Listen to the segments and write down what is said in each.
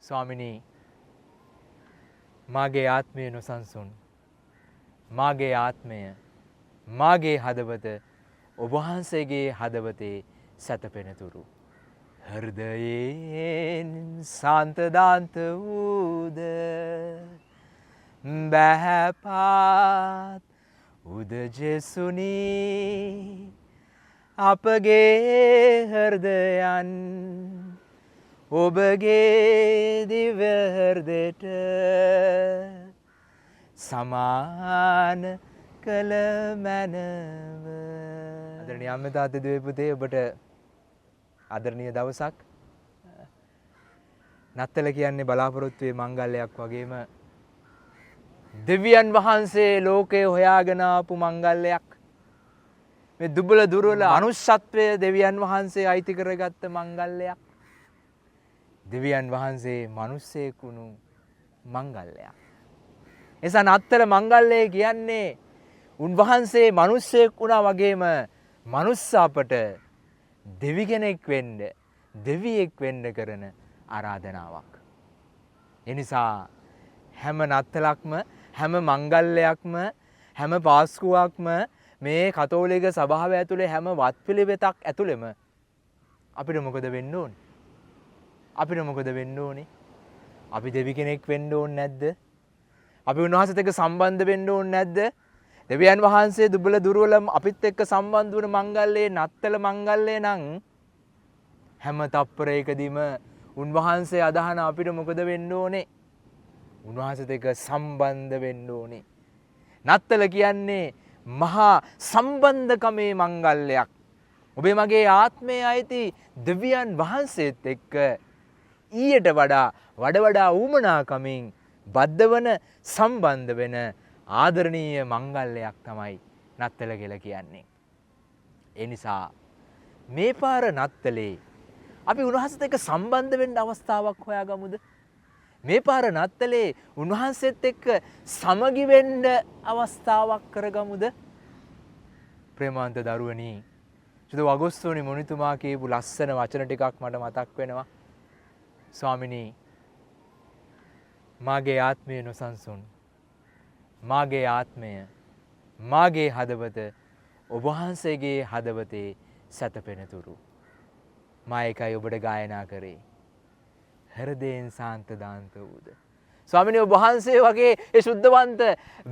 ස්වාමිනී, මාගේ ආත්මය නොසන්සුන්. මාගේ ආත්මය, මාගේ හදවත ඔබ වහන්සේගේ හදවතේ සැතපෙනතුරු හෘදයෙන් සාන්තදාන්ත වූද බැහැපාත් උදජෙසුනී අපගේ හෘදයන් ඔබගේ දිව්‍ය හෘදයට සමාන කළ මැනව. ආදරණීය අම්මේ තාත්තේ දුවේ පුතේ, ඔබට ආදරණීය දවසක්. නත්තල කියන්නේ බලාපොරොත්තුවේ මංගල්‍යයක් වගේම දෙවියන් වහන්සේ ලෝකේ හොයාගෙන ආපු මංගල්‍යයක්. මේ දුබල දුර්වල අනුශත්වය දෙවියන් වහන්සේ අයිති කරගත්ත මංගල්‍යයක්. දෙවියන් වහන්සේ මිනිස්සෙක් වුණු මංගල්‍යයක්. එසා නත්තල මංගල්‍යය කියන්නේ උන්වහන්සේ මිනිස්සෙක් වුණා වගේම මනුස්ස අපට දෙවි කෙනෙක් වෙන්න, දෙවියෙක් වෙන්න කරන ආරාධනාවක්. ඒ නිසා හැම නත්තලක්ම, හැම මංගල්‍යයක්ම, හැම පාස්කුවක්ම මේ කතෝලික සභාව ඇතුලේ හැම වත්පිළිවෙතක් ඇතුළෙම අපිට මොකද වෙන්න ඕනේ? අපිට මොකද වෙන්න ඕනේ? අපි දෙවි කෙනෙක් වෙන්න ඕනේ නැද්ද? අපි උන්වහන්සේත් එක්ක සම්බන්ධ වෙන්න ඕනේ නැද්ද? දෙවියන් වහන්සේ දුබල දුර්වල අපිත් එක්ක සම්බන්ධ වුණ මංගල්‍යයේ නත්තල මංගල්‍යය නම් හැම තප්පරයකදීම උන්වහන්සේ අදහන අපිට මොකද වෙන්න ඕනේ? උන්වහන්සේත් එක්ක සම්බන්ධ වෙන්න ඕනේ. නත්තල කියන්නේ මහා සම්බන්ධකමේ මංගල්‍යයක්. ඔබේ මගේ ආත්මයේ අයිති දෙවියන් වහන්සේත් එක්ක ඊට වඩා ඌමනාකමින් බද්ධ වන සම්බන්ධ වෙන ආදරණීය මංගල්‍යයක් තමයි නත්තල කියලා කියන්නේ. ඒ නිසා මේ පාර නත්තලේ අපි උන්වහන්සේත් එක්ක සම්බන්ධ වෙන්න අවස්ථාවක් හොයාගමුද? මේ පාර නත්තලේ උන්වහන්සේත් එක්ක සමගි වෙන්න අවස්ථාවක් කරගමුද? ප්‍රේමාන්ත දරුවනි, චුද අගෝස්තුනි මොනිතුමා කියපු ලස්සන වචන ටිකක් මට මතක් වෙනවා. ස්වාමිනී, මාගේ ආත්මය නොසන්සුන්. මාගේ ආත්මය, මාගේ හදවත ඔබ වහන්සේගේ හදවතේ සැතපෙනතුරු මා ඒකයි ඔබට ගායනා කරේ. හෘදයෙන් සාන්තදාන්ත වූද. ස්වාමිනී, ඔබ වහන්සේ වගේ ඒ සුද්ධවන්ත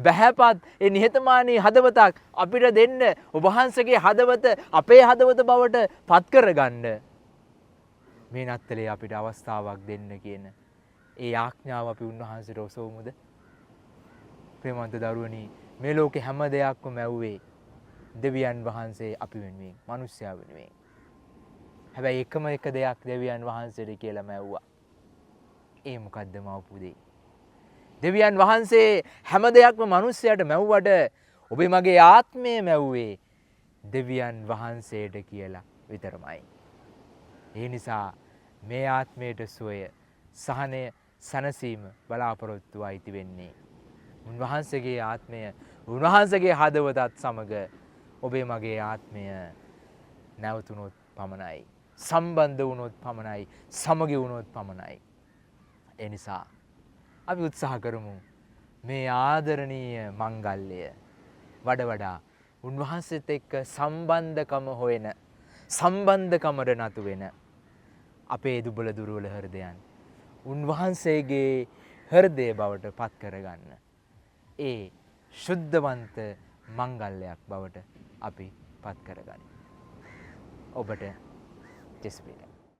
බැහැපත් ඒ නිහතමානී හදවතක් අපිට දෙන්න, ඔබ වහන්සේගේ හදවත අපේ හදවත බවට පත් කරගන්න මේ නත්තලේ අපිට අවස්ථාවක් දෙන්න කියන ඒ ආඥාව අපි උන්වහන්සේට ඔසවමුද? ප්‍රේමවන්ත දරුවනි, මේ ලෝකේ හැම දෙයක්ම මැව්වේ දෙවියන් වහන්සේ අපි වෙනුවෙන්, මිනිස්සයා වෙනුවෙන්. හැබැයි එකම එක දෙයක් දෙවියන් වහන්සේට කියලා මැව්වා. ඒ මොකද්ද මවපු දේ? දෙවියන් වහන්සේ හැම දෙයක්ම මිනිස්සයාට මැව්වට ඔබේ මගේ ආත්මය මැව්වේ දෙවියන් වහන්සේට කියලා විතරමයි. ඒ නිසා මේ ආත්මයට සුවය, සහනය, සැනසීම බලාපොරොත්තු අයිති වෙන්නේ උන්වහන්සේගේ ආත්මය, උන්වහන්සේගේ හදවතත් සමග ඔබේ මගේ ආත්මය නැවතුනොත් පමණයි, සම්බන්ධ වුණොත් පමණයි, සමගි වුණොත් පමණයි. ඒ නිසා අපි උත්සාහ කරමු මේ ආදරණීය මංගල්‍යය වඩා උන්වහන්සේත් එක්ක සම්බන්ධකම හොයන, සම්බන්ධකමට නතු වෙන අපේ දුබල දුර්වල හෘදයන් උන්වහන්සේගේ හෘදය බවට පත් කරගන්න ඒ ශුද්ධවන්ත මංගල්‍යයක් බවට අපි පත් කරගන්න. ඔබට ජෙස්පීට